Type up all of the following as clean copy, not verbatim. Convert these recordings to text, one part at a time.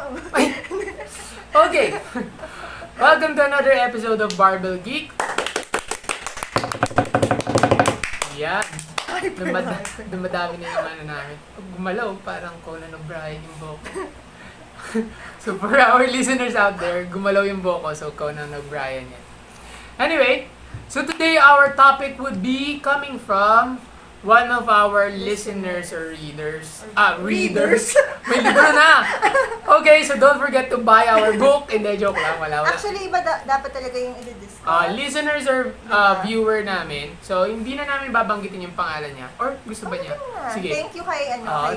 Okay. Welcome to another episode of Barbell Geek. Yan. Dumadami na yung ano namin. Gumalaw, parang Conan O'Brien yung buhok. So for our listeners out there, gumalaw yung buhok ko, so Conan O'Brien yan. Anyway, so today our topic would be coming from one of our listeners or readers. Readers? May libro na! Okay, so don't forget to buy our book. Hindi, joke lang. Wala. Actually, iba dapat talaga yung i-discuss. Listeners or viewer namin. So, hindi na namin babanggitin yung pangalan niya. Or gusto ba niya? Sige. Thank you kay,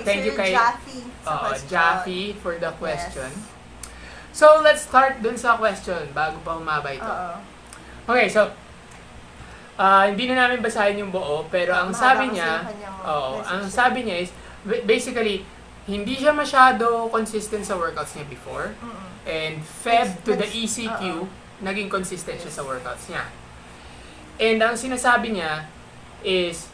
thank you kay Jaffe sa question. Jaffe for the question. Yes. So, let's start dun sa question bago pa humaba ito. Okay, so, hindi na namin basahin yung buo, pero ang sabi niya, is, basically, hindi siya masyado consistent sa workouts niya before, and Feb to the ECQ, naging consistent siya sa workouts niya. And ang sinasabi niya is,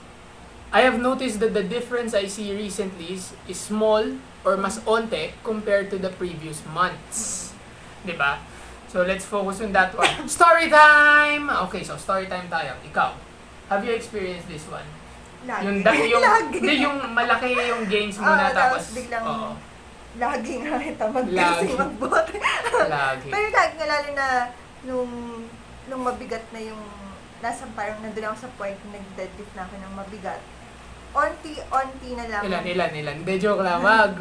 I have noticed that the difference I see recently is small or mas onte compared to the previous months. Diba? So, let's focus on that one. Story time! Okay, so story time tayo. Ikaw, have you experienced this one? Lagi. Yung malaki yung gains mo na tapos biglang lagi nga tamad kasi mag-bot. Lagi. Pero lagi nga lalo na nung mabigat na yung nasa parang nandun ako sa point na nag-deadlift na ako ng mabigat. Onti na lang. Ilan? Hindi, joke lang. Wag.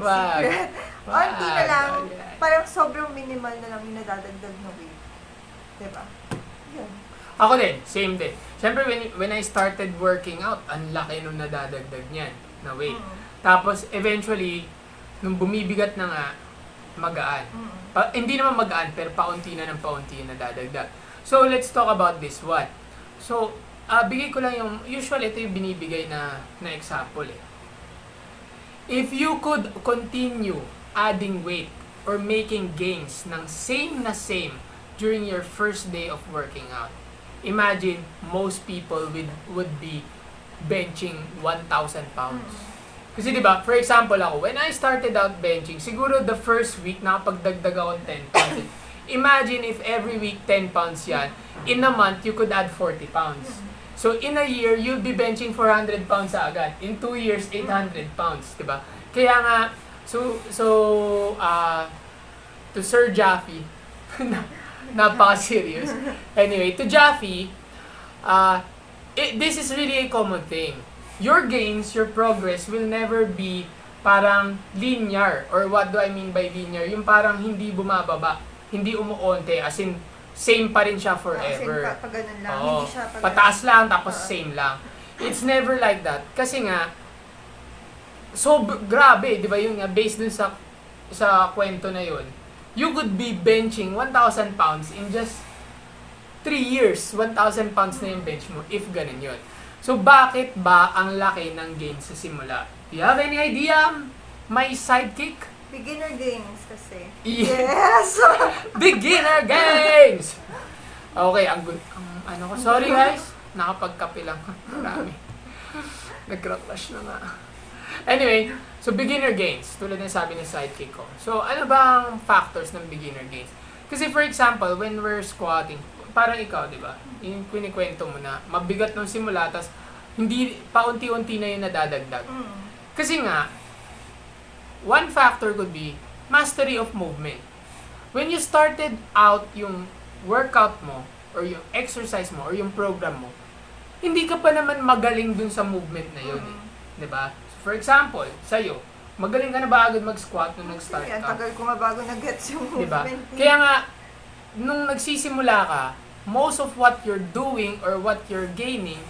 Onti na lang. Parang sobrang minimal na lang yung nadadagdag na weight. Diba? Yun. Ako din. Same din. Siyempre, when I started working out, ang laki nung nadadagdag niyan na weight. Tapos, eventually, nung bumibigat na nga, magaan. Hindi naman magaan, pero paunti na ng paunti yung nadadagdag. So, let's talk about this one. So, bigay ko lang yung, usually ito yung binibigay na example eh. If you could continue adding weight or making gains ng same during your first day of working out, imagine most people would be benching 1,000 pounds. Kasi diba, for example ako, when I started out benching, siguro the first week nakapagdagdag ako 10 pounds. Imagine if every week 10 pounds yan, in a month you could add 40 pounds. So, in a year, you'll be benching 400 pounds agad. In 2 years, 800 pounds. Diba? Kaya nga, to Sir Jaffe, napaka-serious. Anyway, to Jaffe, this is really a common thing. Your gains, your progress will never be parang linear. Or what do I mean by linear? Yung parang hindi bumababa, hindi umuonte, as in, same pa rin siya forever. Pag ganun lang. Hindi siya pataas lang, tapos same lang. It's never like that. Kasi nga, so grabe, di ba, yung based dun sa kwento na yun, you could be benching 1,000 pounds in just 3 years. 1,000 pounds na yung bench mo, if ganun yun. So, bakit ba ang laki ng gains sa simula? Do you have any idea, my sidekick? Beginner games kasi. Yes! Beginner games! Okay, sorry guys, nakapagkape lang. Marami. Nag-crush na nga. Anyway, so beginner gains, tulad ng sabi ng sidekick ko. So, ano ba ang factors ng beginner gains? Kasi for example, when we're squatting, parang ikaw, di ba? Yung kinikwento mo na, mabigat nung simula, tas hindi, paunti-unti na yung nadadagdag. Kasi nga, one factor could be mastery of movement. When you started out yung workout mo, or yung exercise mo, or yung program mo, hindi ka pa naman magaling dun sa movement na yun. Diba? So for example, sa'yo, magaling ka na ba agad mag-squat nung nag-start ka? Ang tagal ko nga bago nag-gets yung movement. Diba? Kaya nga, nung nagsisimula ka, most of what you're doing or what you're gaining,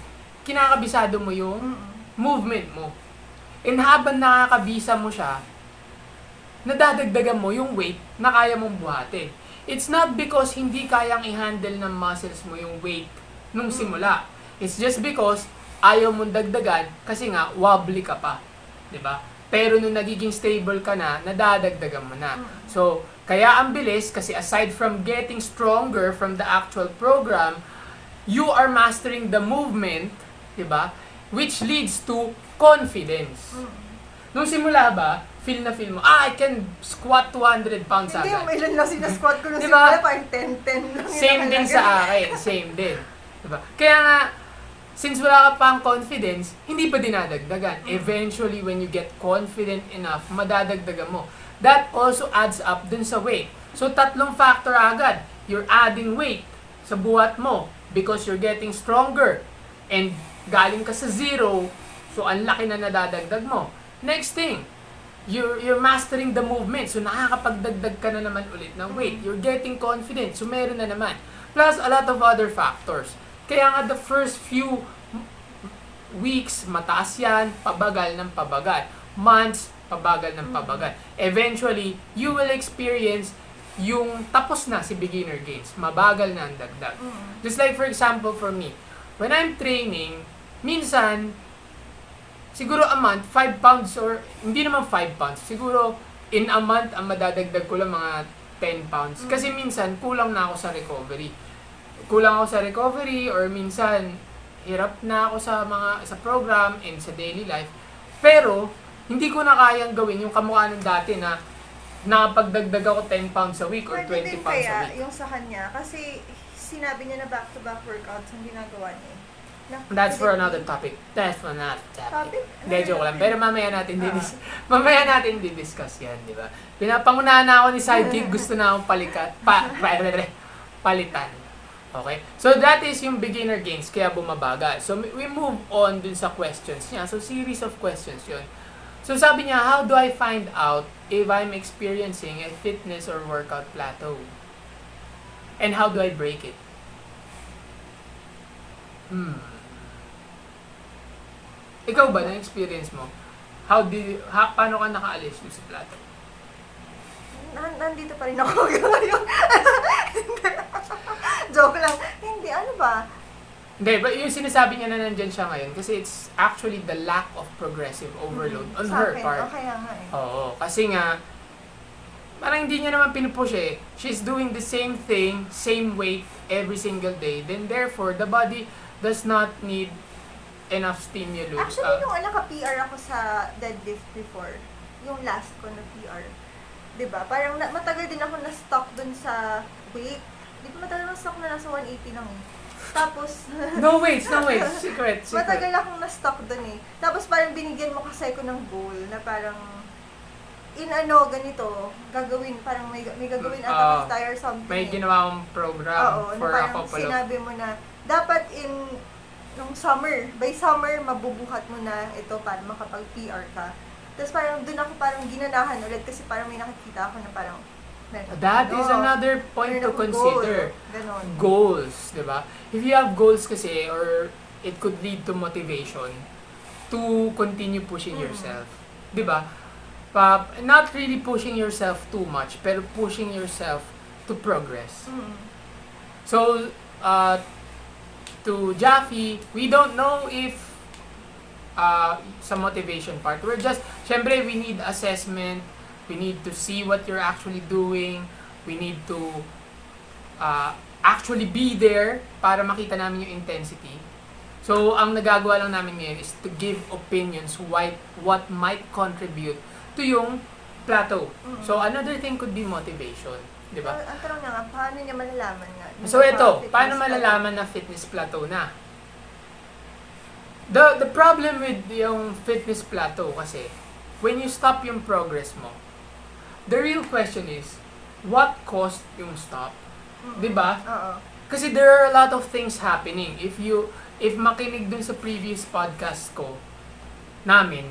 kinakabisado mo yung movement mo. And habang nakakabisa mo siya, nadadagdagan mo yung weight na kaya mong buhatin. It's not because hindi kayang i-handle ng muscles mo yung weight nung simula. It's just because ayaw mong dagdagan kasi nga wobbly ka pa. 'Di ba? Pero nung nagiging stable ka na, nadadagdagan mo na. So, kaya ang bilis kasi aside from getting stronger from the actual program, you are mastering the movement, 'di ba? Which leads to confidence. Nung simula ba, feel mo, I can squat 200 pounds Hindi, agad. ilan lang sinasquat ko na Diba? simula, parang 10-10 lang. yun Same din nakalagay. sa akin, same din. Diba? Kaya nga, since wala ka pang confidence, hindi pa dinadagdagan. Eventually, when you get confident enough, madadagdagan mo. That also adds up dun sa weight. So, 3 factor agad. You're adding weight sa buhat mo because you're getting stronger. And galing ka sa 0, so ang laki na nadadagdag mo. Next thing, you're mastering the movement. So, nakakapagdagdag ka na naman ulit ng weight. You're getting confident. So, meron na naman. Plus, a lot of other factors. Kaya nga, the first few weeks, mataas yan, pabagal ng pabagal. Months, pabagal ng pabagal. Eventually, you will experience yung tapos na si beginner gains. Mabagal na ang dagdag. Just like, for example, for me, when I'm training, minsan, siguro a month, 5 pounds or, hindi naman 5 pounds, siguro in a month, ang madadagdag ko lang mga 10 pounds. Kasi minsan, kulang na ako sa recovery. Or minsan, hirap na ako sa program and sa daily life. Pero, hindi ko na kayang gawin yung kamukha ng dati na nakapagdagdag ako 10 pounds a week or 20 pounds a week. Yung sa kanya, kasi sinabi niya na back-to-back workouts ang ginagawa niya. That's for another topic. Topic? Hindi, joke lang. Pero mamaya natin didiscuss yan, di ba? Pinapangunahan na ako ni Sidekick, gusto na akong palitan. Okay? So, that is yung beginner gains, kaya bumabagal. So, we move on dun sa questions niya. So, series of questions yun. So, sabi niya, how do I find out if I'm experiencing a fitness or workout plateau? And how do I break it? Ikaw ba, na-experience mo? Paano ka nakaalis sa plateau? Nandito pa rin ako ngayon. Joke lang. Hindi, ano ba? Hindi, but yung sinasabi niya na nandyan siya ngayon kasi it's actually the lack of progressive overload on Sa her akin, part. kaya nga eh. Oo, kasi nga, parang hindi niya naman pinupush eh. She's doing the same thing, same weight every single day. Then therefore, the body does not need enough stimulus. Actually, nung naka-PR ako sa deadlift before, yung last ko na PR, diba? Parang matagal din ako na-stock dun sa weight. Di ba matagal na-stock na nasa 180 lang eh. Tapos, No weights. Secret. matagal akong na-stock dun eh. Tapos parang binigyan mo kasi ko ng goal na parang ganito, gagawin, parang may gagawin ata tayo or something. May eh. ginawa akong program for a parang couple of... sinabi mo na, dapat nung summer, by summer, mabubuhat mo na ito para makapag-PR ka. Tapos parang doon ako parang ginanahan ulit kasi parang may nakikita ako na parang That is another point to consider. Ganon. Goals, di ba? If you have goals kasi, or it could lead to motivation to continue pushing yourself. Di ba? Not really pushing yourself too much, pero pushing yourself to progress. So, to Jaffe, we don't know if sa motivation part, syempre we need assessment, we need to see what you're actually doing, we need to actually be there para makita namin yung intensity. So, ang nagagawa lang namin ngayon is to give opinions what might contribute to yung plateau. So, another thing could be motivation. Di ba? Ang tanong nga, paano niya malalaman nga? So, ito, paano malalaman na fitness plateau na? The problem with yung fitness plateau kasi, when you stop yung progress mo, the real question is, what caused yung stop? Diba? Oo. Kasi there are a lot of things happening. If makinig dun sa previous podcast ko, namin,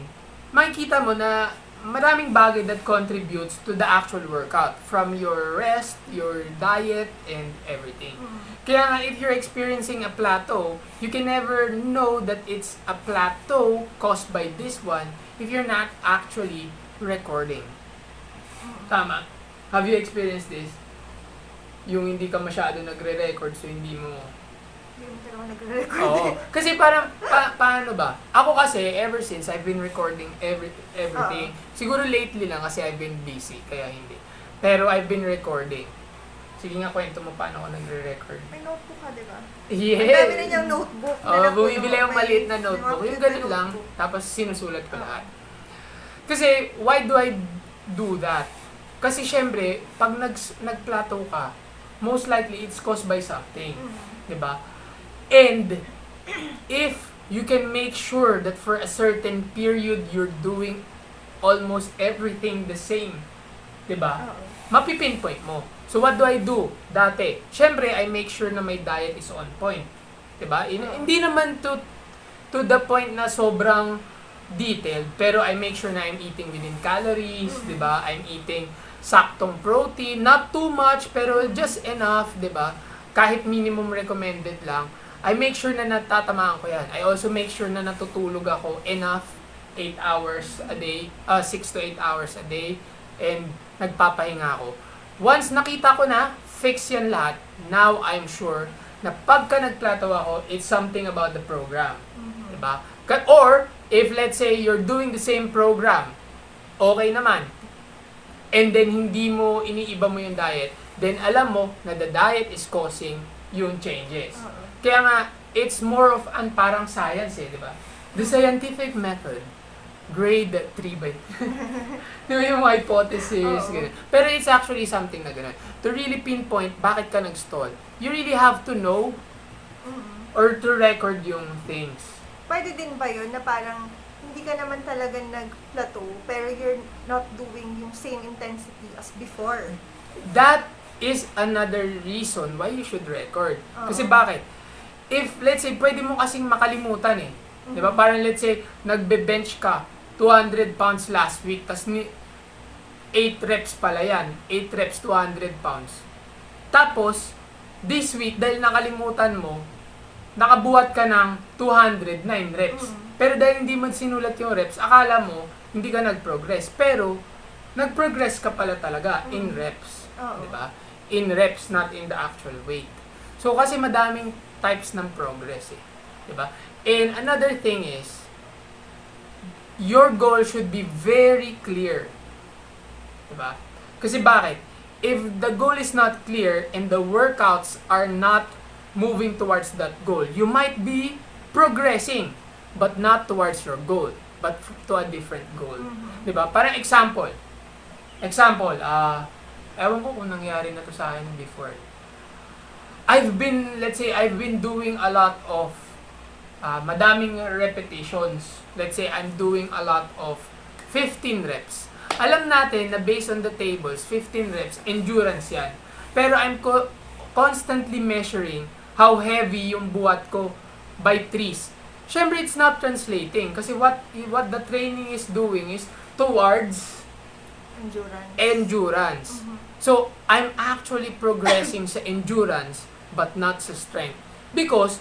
makikita mo na maraming bagay that contributes to the actual workout. From your rest, your diet, and everything. Kaya nga, if you're experiencing a plateau, you can never know that it's a plateau caused by this one if you're not actually recording. Tama? Have you experienced this? Yung hindi ka masyado nagre-record so hindi mo... Hindi mo talaga nagre-record. Oo. Kasi parang, paano ba? Ako kasi, ever since, I've been recording everything. Siguro lately lang kasi I've been busy, kaya hindi. Pero I've been recording. Sige nga, kwento mo paano ako nagre-record. May notebook ka, di ba? Yeah. Ang dami na niyang notebook. Bumibili yung maliit na notebook. Yung ganun lang, tapos sinusulat ko lahat. Kasi, why do I do that? Kasi syempre, pag nag-plateau ka, most likely it's caused by something. Diba? And, if you can make sure that for a certain period, you're doing almost everything the same, diba? Mapipinpoint mo. So, what do I do? Dati, syempre, I make sure na my diet is on point. Diba? Hindi naman to the point na sobrang detailed, pero I make sure na I'm eating within calories, diba? I'm eating saktong protein, not too much, pero just enough, diba? Kahit minimum recommended lang. I make sure na natatamaan ko yan. I also make sure na natutulog ako enough 8 hours a day, 6 to 8 hours a day, and nagpapahinga ako. Once nakita ko na, fix yan lahat, now I'm sure na pagka nagplateau ako, it's something about the program. Diba? Or, if let's say you're doing the same program, okay naman, and then hindi mo, iniiba mo yung diet, then alam mo na the diet is causing yung changes. Kaya nga, it's more of an parang science di ba? The scientific method, grade 3 by diba yung hypothesis, ganun. Pero it's actually something na ganun. To really pinpoint bakit ka nag-stall, you really have to know or to record yung things. Pwede din ba yun na parang hindi ka naman talaga nag-plateau pero you're not doing yung same intensity as before? That is another reason why you should record. Kasi bakit? If, let's say, pwede mo kasing makalimutan Di ba? Parang let's say, nagbe-bench ka, 200 pounds last week, tas 8 reps pala yan. 8 reps, 200 pounds. Tapos, this week, dahil nakalimutan mo, nakabuhat ka ng 209 reps. Pero dahil hindi mo sinulat yung reps, akala mo, hindi ka nag-progress. Pero, nag-progress ka pala talaga in reps. Di ba? In reps, not in the actual weight. So, kasi madaming types ng progress Di ba? And another thing is, your goal should be very clear. Di ba? Kasi bakit? If the goal is not clear and the workouts are not moving towards that goal, you might be progressing but not towards your goal, but to a different goal. Di ba? Parang example, ewan ko kung nangyari na to sa akin before. Let's say, I've been doing a lot of madaming repetitions. Let's say, I'm doing a lot of 15 reps. Alam natin na based on the tables, 15 reps, endurance yan. Pero I'm constantly measuring how heavy yung buhat ko by threes. Syempre, it's not translating. Kasi what the training is doing is towards endurance. So, I'm actually progressing sa endurance but not sa strength. Because,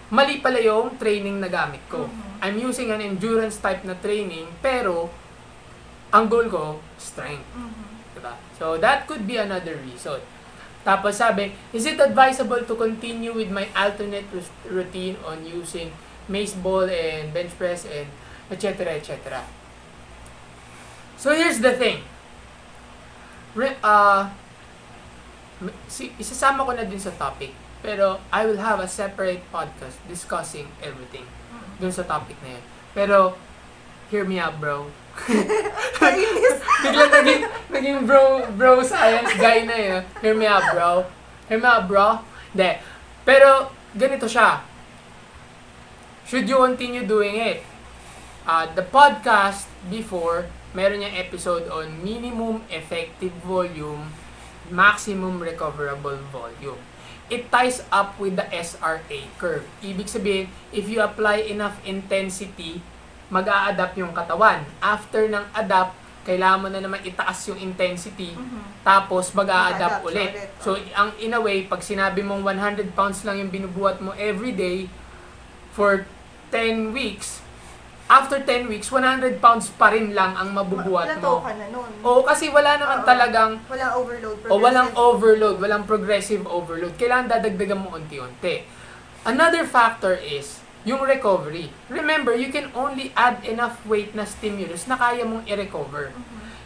mali pala yung training na gamit ko. I'm using an endurance type na training, pero, ang goal ko, strength. Diba? So, that could be another reason. Tapos sabi, is it advisable to continue with my alternate routine on using mace ball and bench press and etc. etc. So, here's the thing. Isasama ko na din sa topic, pero I will have a separate podcast discussing everything dun sa topic na yun. Pero, hear me out, bro. Biglang naging bro science guy na yun. Hear me out, bro. Hear me out, bro. Hindi. Pero, ganito siya. Should you continue doing it? The podcast before, meron niyang episode on minimum effective volume, maximum recoverable volume. It ties up with the SRA curve. Ibig sabihin, if you apply enough intensity, mag-a-adapt yung katawan. After ng adapt, kailangan mo na naman itaas yung intensity, tapos mag-a-adapt ulit. So, in a way, pag sinabi mong 100 pounds lang yung binubuhat mo every day for 10 weeks, after 10 weeks, 100 pounds pa rin lang ang mabubuhat mo. Plateau ka na nun. Oo, kasi wala naman talagang... Walang overload. Walang overload, walang progressive overload. Kailangan dadagdagan mo unti-unti. Another factor is yung recovery. Remember, you can only add enough weight na stimulus na kaya mong i-recover.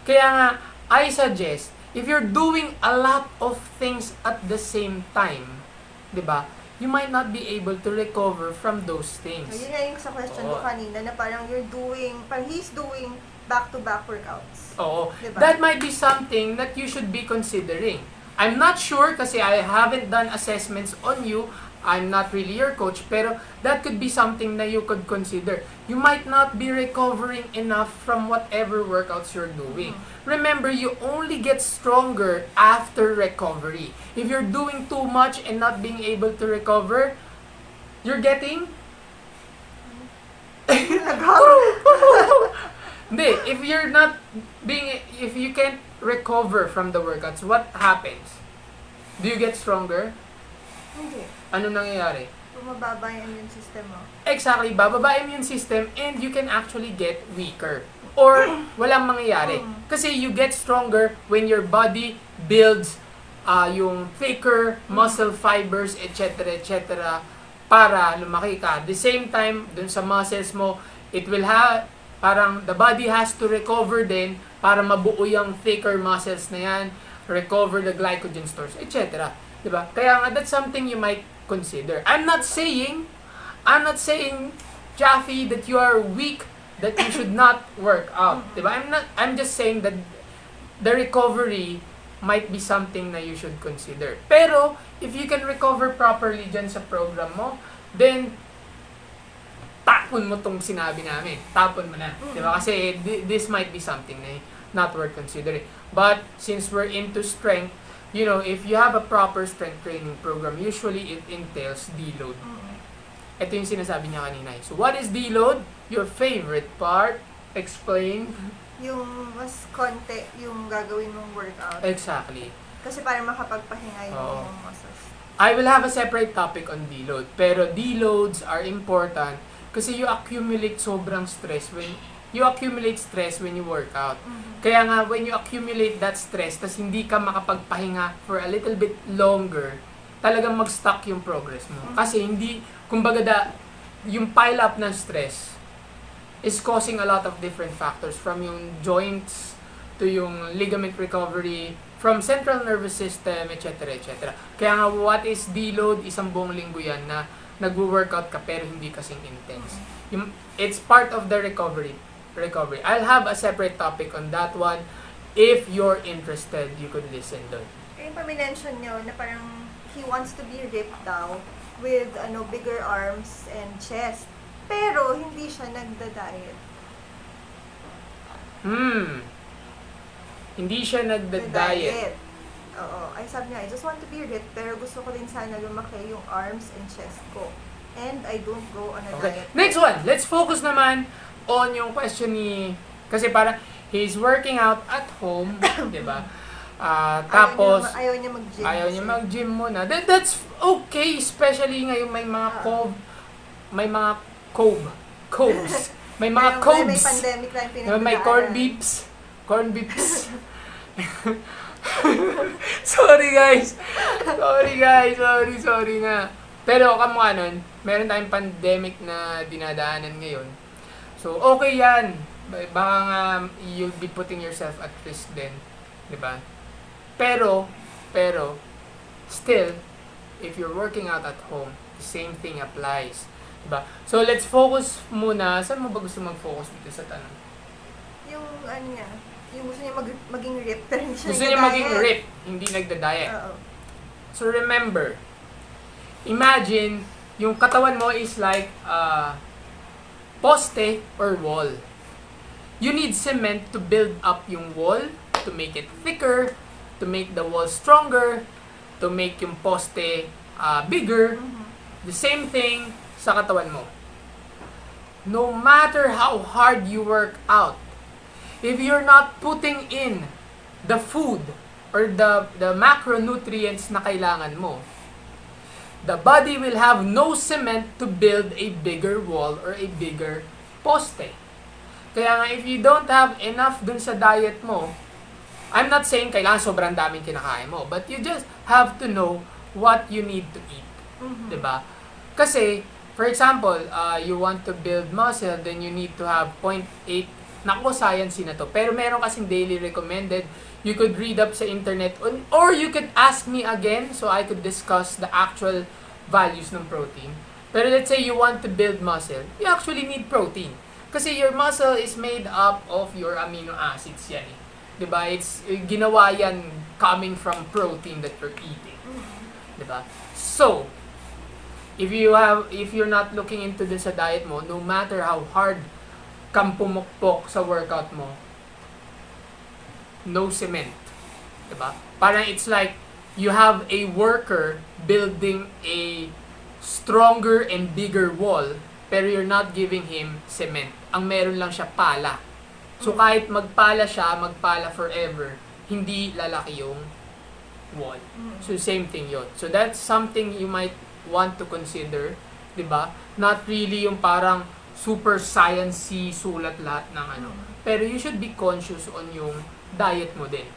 Kaya nga, I suggest, if you're doing a lot of things at the same time, di ba, you might not be able to recover from those So, things. yun nga yung sa question ko Oo. kanina na parang he's doing back-to-back workouts. Oo. Diba? That might be something that you should be considering. I'm not sure kasi I haven't done assessments on you. I'm not really your coach, pero that could be something that you could consider. You might not be recovering enough from whatever workouts you're doing. Remember, you only get stronger after recovery. If you're doing too much and not being able to recover, you're getting... Hindi, if you can't recover from the workouts, what happens? Do you get stronger? Hindi. Ano nangyayari? Bumababa yung immune system mo. Exactly, bababa immune system and you can actually get weaker. Or walang mangyayari. Kasi you get stronger when your body builds yung thicker muscle fibers, etc., etc., para lumaki ka. At the same time, dun sa muscles mo, it will have, parang the body has to recover din para mabuo yung thicker muscles na yan, recover the glycogen stores, etc. Diba? Kaya nga, that's something you might consider. I'm not saying, Jaffe, that you are weak, that you should not work out. Diba? I'm just saying that the recovery might be something na you should consider. Pero, if you can recover properly dyan sa program mo, then, tapon mo tong sinabi namin. Tapon mo na. Diba? Kasi, this might be something na not worth considering. But, since we're into strength, you know, if you have a proper strength training program, usually it entails deload. Ito yung sinasabi niya kanina. So, what is deload? Your favorite part? Explain. Yung mas konti yung gagawin mong workout. Exactly. Kasi para makapagpahinga yung Oo. muscles. I will have a separate topic on deload. Pero deloads are important kasi you accumulate sobrang stress when you work out. Kaya nga, when you accumulate that stress, tas hindi ka makapagpahinga for a little bit longer, talagang mag-stuck yung progress mo. Kasi hindi, kumbaga yung pile up ng stress is causing a lot of different factors, from yung joints to yung ligament recovery, from central nervous system, etc., etc. Kaya nga, what is deload? Isang buong linggo yan na nagwo-workout ka pero hindi kasing intense. It's part of the recovery. I'll have a separate topic on that one. If you're interested, you could listen doon. Yung pa-mention nyo na parang he wants to be ripped daw with bigger arms and chest. Pero hindi siya nagda-diet. Hindi siya nagda-diet. Oo. Ay sabi niya, I just want to be ripped pero gusto ko din sana lumaki yung arms and chest ko. And I don't go on a diet. Next one. Let's focus naman on yung question ni... Kasi parang he's working out at home, di ba? Tapos... Ayaw niya mag-gym. Ayaw niya mag-gym muna. That's okay, especially ngayon may mga cobes. May mga cobes. May pandemic na yung pinagdadaanan. May corn beeps. Sorry guys na. Pero kamukha nun, meron tayong pandemic na dinadaanan ngayon. So okay yan. Baka nga you'll be putting yourself at risk din, 'di ba? Pero still, if you're working out at home, the same thing applies. Diba? So, let's focus muna. Saan mo ba gusto mag-focus dito sa tanong? Yung gusto niya maging ripped, pero hindi siya Gusto niya maging ripped, hindi nagda-diet. Oo. So, remember, imagine, yung katawan mo is like poste or wall. You need cement to build up yung wall, to make it thicker, to make the wall stronger, to make yung poste bigger. The same thing sa katawan mo. No matter how hard you work out, if you're not putting in the food or the macronutrients na kailangan mo, the body will have no cement to build a bigger wall or a bigger poste. Kaya nga, if you don't have enough dun sa diet mo, I'm not saying kailangan sobrang daming kinakain mo, but you just have to know what you need to eat. Diba? Kasi, for example, you want to build muscle, then you need to have 0.8. Naku, science na to. Pero meron kasing daily recommended. You could read up sa internet, or you could ask me again so I could discuss the actual values ng protein. Pero let's say you want to build muscle, you actually need protein. Kasi your muscle is made up of your amino acids yan eh. Diba? It's ginawa yan coming from protein that you're eating. Diba? So, if you're not looking into this sa diet mo, no matter how hard kang pumukpok sa workout mo, no cement. Diba? Parang it's like you have a worker building a stronger and bigger wall, pero you're not giving him cement. Ang meron lang siya pala. So kahit magpala siya, magpala forever, hindi lalaki yung wall. So same thing yon. So that's something you might want to consider, 'di ba? Not really yung parang super sciencey sulat lahat ng ano. Pero you should be conscious on yung diet mo din.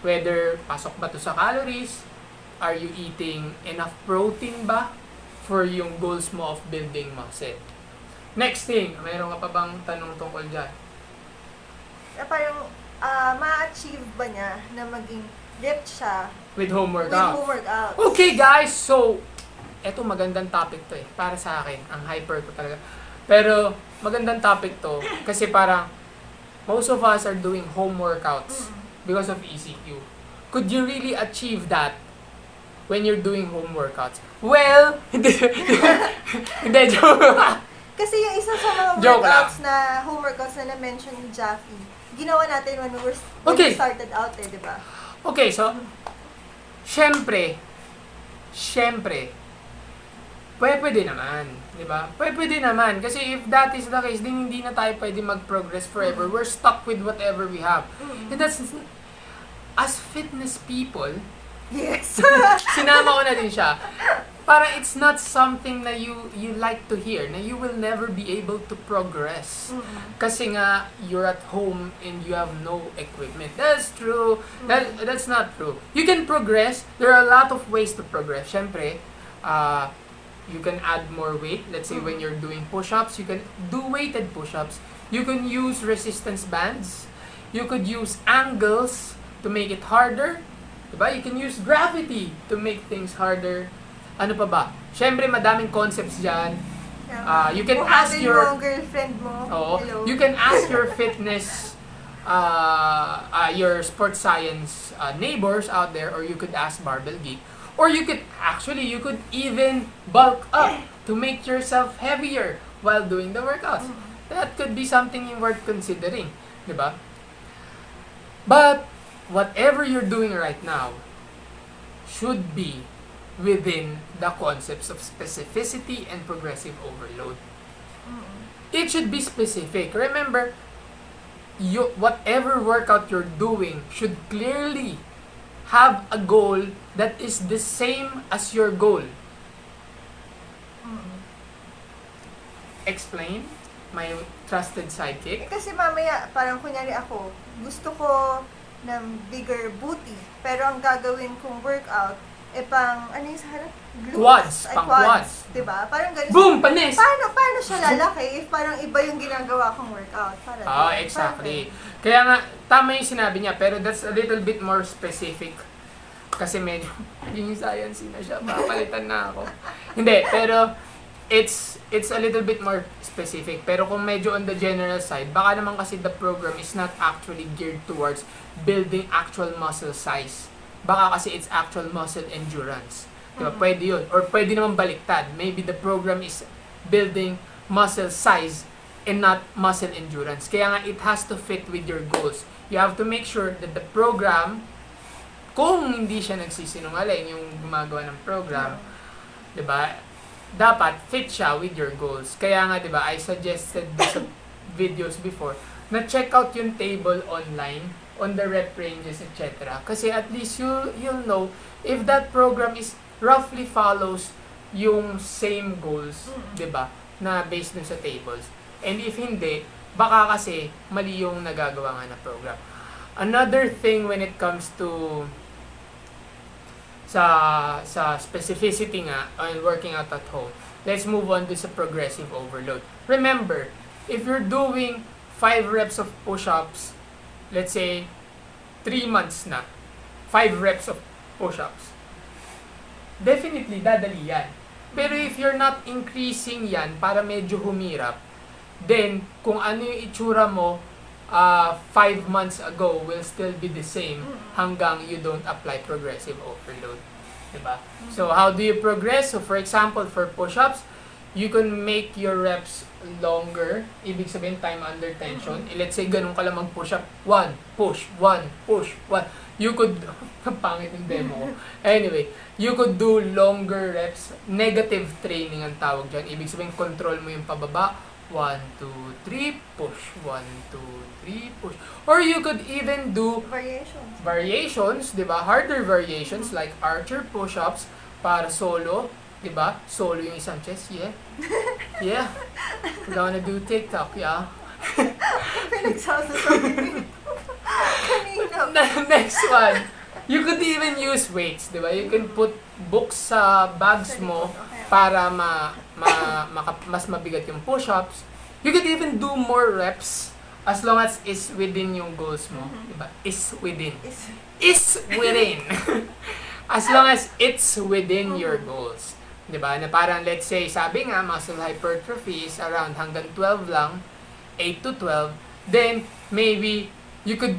Whether pasok ba to sa calories, are you eating enough protein ba for yung goals mo of building muscle? Next thing, mayroon ka pa bang tanong tungkol dyan? Parang, ma-achieve ba niya na maging ripped siya With home with workout. home workouts? Okay guys, so eto magandang topic to eh. Para sa akin, ang hyper ko talaga. Pero magandang topic to kasi parang most of us are doing home workouts because of ECQ. Could you really achieve that when you're doing home workouts? Well, hindi joke. Kasi yung isa sa mga Joke workouts na, home workouts na na-mention ni Jaffy, ginawa natin when we Okay. started out eh, di ba? Okay, so syempre, pwede naman, di ba? Pwede naman. Kasi if that is the case, then hindi na tayo pwede mag-progress forever. We're stuck with whatever we have. And that's, as fitness people, Yes. sinama ko na din siya. Parang it's not something na you like to hear, na you will never be able to progress. Kasi nga, you're at home and you have no equipment. That's true. That's not true. You can progress. There are a lot of ways to progress. Siyempre, you can add more weight. Let's say when you're doing push-ups, you can do weighted push-ups. You can use resistance bands. You could use angles to make it harder. Diba? You can use gravity to make things harder. Ano pa ba? Siyempre, madaming concepts dyan. You can ask your girlfriend mo. Hello. You can ask your fitness, your sports science neighbors out there, or you could ask Barbell Geek, or you could even bulk up to make yourself heavier while doing the workouts. That could be something worth considering, diba? But whatever you're doing right now should be within the concepts of specificity and progressive overload. It should be specific. Remember, whatever workout you're doing should clearly have a goal that is the same as your goal. Explain, my trusted sidekick. Kasi mamaya, parang kunyari ako, gusto ko ng bigger booty, pero ang gagawin kong workout, pang, ano yung sa harap? Glutes? Quads, Ay, pang quads. Diba? Parang ganun. Boom! Panis! Paano siya lalaki if parang iba yung ginagawa kong workout? Exactly. Kaya nga, tama yung sinabi niya, pero that's a little bit more specific. Kasi medyo, yung science na siya, papalitan na ako. Hindi, pero, it's a little bit more specific. Pero kung medyo on the general side, baka naman kasi the program is not actually geared towards building actual muscle size. Baka kasi it's actual muscle endurance. Diba? Pwede yun. Or pwede naman baliktad. Maybe the program is building muscle size and not muscle endurance. Kaya nga, it has to fit with your goals. You have to make sure that the program, kung hindi siya nagsisinungaling yung gumagawa ng program, diba? Dapat fit siya with your goals. Kaya nga, diba, I suggested sa videos before, na check out yung table online on the rep ranges, etc. Kasi at least you'll know if that program is roughly follows yung same goals, 'di ba? Na based dun sa tables. And if hindi, baka kasi mali yung nagagawa nga na program. Another thing when it comes to sa specificity nga on working out at home, let's move on to sa progressive overload. Remember, if you're doing 5 reps of push-ups, let's say, 3 months na, 5 reps of push-ups, definitely, dadali yan. Pero if you're not increasing yan para medyo humirap, then kung ano yung itsura mo 5 months ago will still be the same hanggang you don't apply progressive overload. Diba? So, how do you progress? So, for example, for push-ups, you can make your reps longer. Ibig sabihin, time under tension. Let's say, ganun ka lang mag-push-up. 1, push, 1, push, 1. You could, pangit yung demo ko. Anyway, you could do longer reps. Negative training ang tawag dyan. Ibig sabihin, control mo yung pababa. 1, 2, 3, push. 1, 2, 3, push. Or you could even do variations, di ba? Harder variations like archer push-ups para solo, di ba? Solo yung isang chest, yeah. Yeah. We're gonna do TikTok, yeah. Pinagsasasabi kanina. Next one. You could even use weights, di ba? You can put books sa bags mo para mas mabigat yung push-ups. You could even do more reps as long as is within yung goals mo, di ba? Is within. Is within. As long as it's within your goals. Di ba? Na parang let's say, sabi nga, muscle hypertrophy is around hanggang 12 lang, 8 to 12, then maybe you could,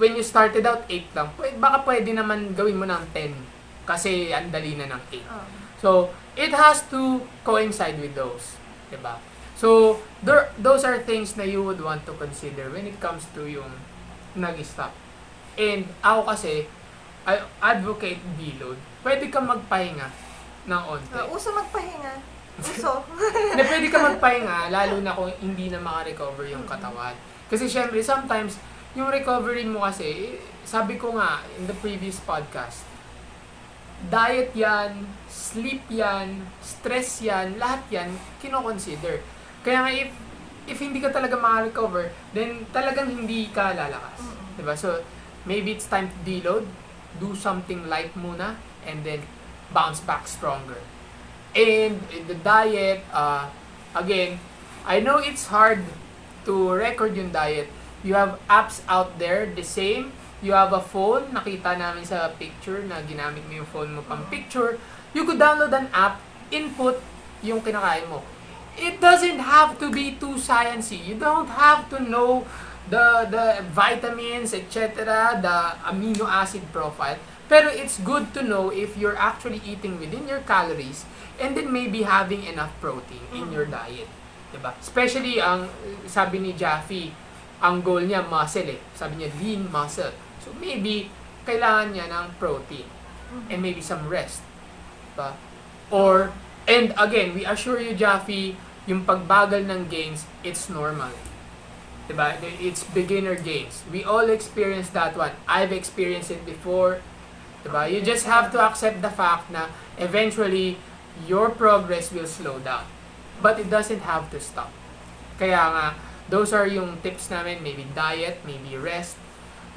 when you started out 8 lang, baka pwede naman gawin mo ng 10 kasi ang dali na ng 8. So, it has to coincide with those. Diba? So, those are things na you would want to consider when it comes to yung nag-stop. And ako kasi, I advocate deload. Pwede ka magpahinga ng onte. Uso magpahinga. Uso. Na pwede ka magpahinga, lalo na kung hindi na makarecover yung katawan. Kasi syempre, sometimes, yung recovery mo kasi, sabi ko nga in the previous podcast, diet yan, sleep yan, stress yan, lahat yan, kino-consider. Kaya nga if hindi ka talaga maka-recover, then talagang hindi ka lalakas. Diba? So, maybe it's time to deload, do something light muna, and then bounce back stronger. And the diet, again, I know it's hard to record yung diet. You have apps out there, the same. You have a phone, nakita namin sa picture na ginamit mo yung phone mo pang picture. You could download an app, input yung kinakain mo. It doesn't have to be too sciencey. You don't have to know the vitamins, etc., the amino acid profile. Pero it's good to know if you're actually eating within your calories and then maybe having enough protein in your diet. Diba? Especially, ang sabi ni Jaffe, ang goal niya muscle eh. Sabi niya lean muscle. So maybe, kailangan niya ng protein and maybe some rest. Diba? Or, and again, we assure you, Jaffe, yung pagbagal ng gains, it's normal. Diba? It's beginner gains. We all experience that one. I've experienced it before. Diba? You just have to accept the fact na eventually, your progress will slow down. But it doesn't have to stop. Kaya nga, those are yung tips namin. Maybe diet, maybe rest.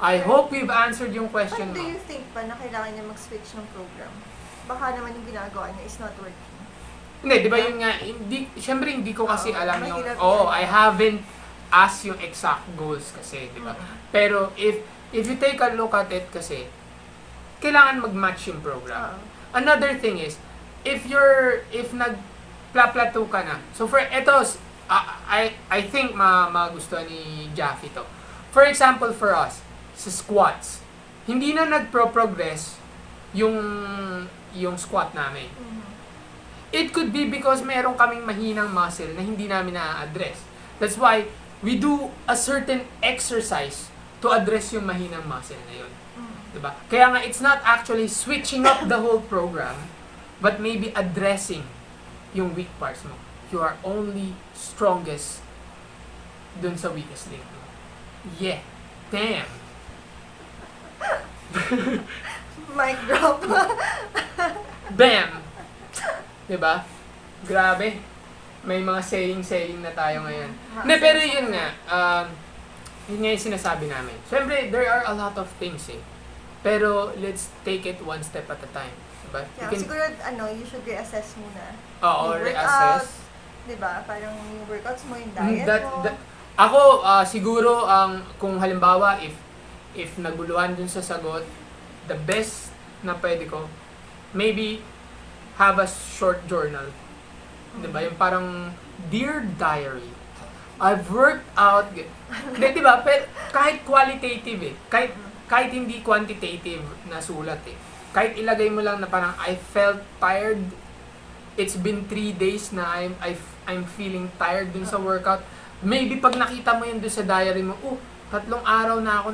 I hope we've answered yung question But do mo. you think pa na kailangan niya mag-switch ng program? Baka naman yung ginagawa niya is not working. Hindi, di ba yun nga, syempre hindi ko kasi alam yung, mahirap I haven't asked yung exact goals kasi, di ba? Pero if you take a look at it kasi, kailangan mag-match yung program. Another thing is, if nag-plateau ka na, so for ito, I think magustuhan ni Jaffe to. For example, for us, sa squats, hindi na nagpro-progress yung squat namin. It could be because meron kaming mahinang muscle na hindi namin na-address. That's why we do a certain exercise to address yung mahinang muscle na yun. Diba? Kaya nga, it's not actually switching up the whole program, but maybe addressing yung weak parts mo. You are only strongest dun sa weakest link mo. Yeah. Damn. Mic drop. Bam! Diba? Grabe. May mga saying na tayo ngayon. Hindi, pero yun nga. Yun nga yung sinasabi namin. Siyempre, there are a lot of things eh. Pero, let's take it one step at a time. Diba? Yeah, siguro, you should reassess muna. Oo, Yung reassess. Diba? Parang yung workouts mo, yung diet mo. Ako, siguro, kung halimbawa, if naguluhan dun sa sagot, the best na pwede ko, maybe, have a short journal. Diba? Yung parang, Dear Diary, I've worked out. Hindi, diba? Pero kahit qualitative kahit hindi quantitative na sulat Kahit ilagay mo lang na parang, I felt tired. It's been 3 days na I'm feeling tired dun sa workout. Maybe pag nakita mo yun dun sa diary mo, 3 araw na ako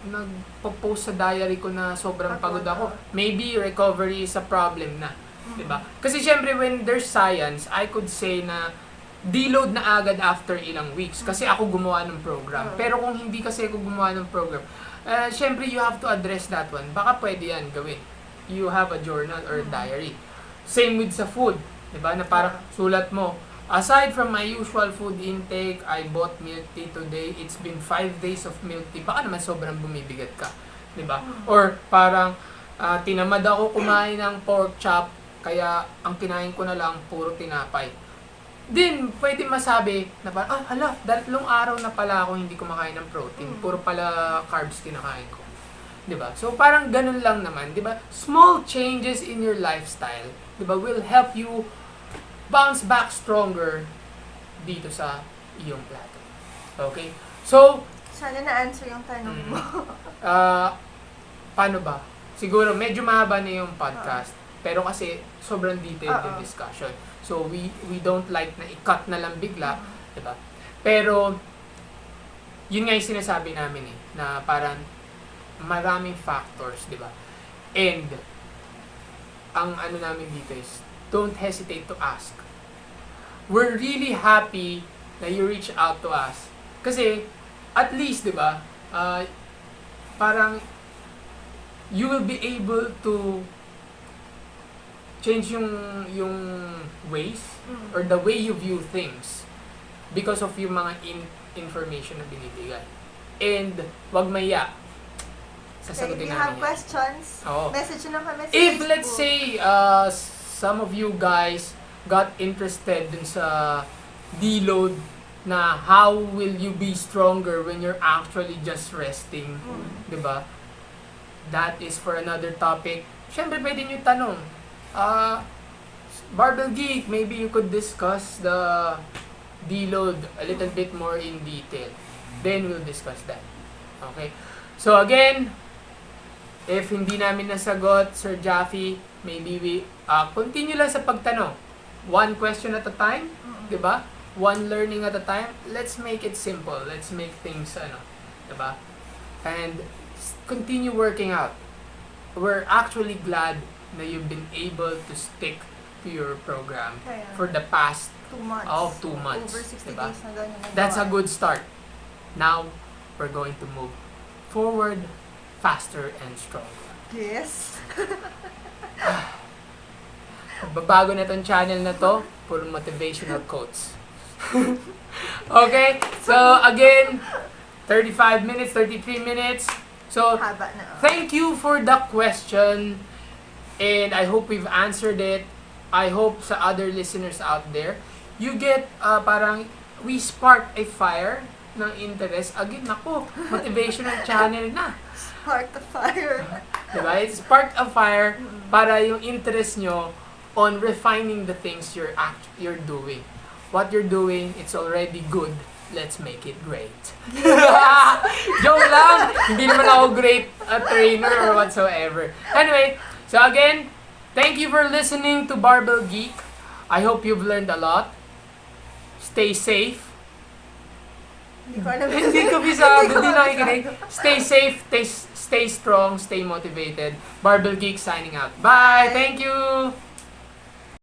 nagpo-post sa diary ko na sobrang pagod ako. Maybe recovery is a problem na. Diba? Kasi syempre when there's science, I could say na deload na agad after ilang weeks. Kasi ako gumawa ng program. Pero kung hindi kasi ako gumawa ng program, syempre you have to address that one. Baka pwede yan gawin. You have a journal or a diary. Same with sa food. Diba? Na parang sulat mo, aside from my usual food intake, I bought milk tea today. It's been 5 days of milk tea. Baka naman sobrang bumibigat ka. Diba? Or parang, tinamad ako kumain ng pork chop, kaya ang kinain ko na lang puro tinapay. Then, pwede masabi na parang, 2 araw na pala ako hindi kumakain ng protein. Puro pala carbs kinakain ko. Diba? So, parang ganun lang naman. Diba? Small changes in your lifestyle, diba, will help you bounce back stronger dito sa iyong plateau. Okay? So, sana na-answer yung tanong mo. Paano ba? Siguro, medyo mahaba na yung podcast. Pero kasi, sobrang detailed yung discussion. So, we don't like na i-cut na lang bigla. Diba? Pero, yun nga yung sinasabi namin na parang maraming factors, diba? And, ang ano namin dito is, don't hesitate to ask. We're really happy na you reach out to us. Kasi, at least, diba, parang, you will be able to change yung ways or the way you view things because of yung mga information na binibigay. And, wag maya. Sasagutin If you namin have questions, message nyo lang kami sa If, Facebook. let's say, some of you guys got interested dun sa deload na how will you be stronger when you're actually just resting, diba? That is for another topic. Siyempre, pwede nyo tanong. Barbell Geek, maybe you could discuss the deload a little bit more in detail. Then we'll discuss that. Okay? So again, if hindi namin nasagot, Sir Jaffe, maybe we continue lang sa pagtanong. One question at a time, diba? One learning at a time. Let's make it simple. Let's make things, diba? And continue working out. We're actually glad na you've been able to stick to your program for the past 2 months. 2 months. Over 60 diba? days na ganyan nagawa. That's a good start. Now, we're going to move forward, faster, and stronger. Yes. Babago na tong channel na to, puro motivational quotes. Okay? So, again, 35 minutes, 33 minutes. So, Haba na. thank you for the question. And I hope we've answered it. I hope sa other listeners out there, you get parang we spark a fire ng interest. Again, naku, motivational channel na. Spark the fire. Diba? It sparked a fire para yung interest nyo on refining the things you're doing. What you're doing, it's already good. Let's make it great. Joke lang! Hindi naman ako great trainer or whatsoever. Anyway, so again, thank you for listening to Barbell Geek. I hope you've learned a lot. Stay safe. Hindi ko alam. Hindi ko bisado, hindi nakikinig. Stay safe, stay strong, stay motivated. Barbell Geek signing out. Bye! Thank you!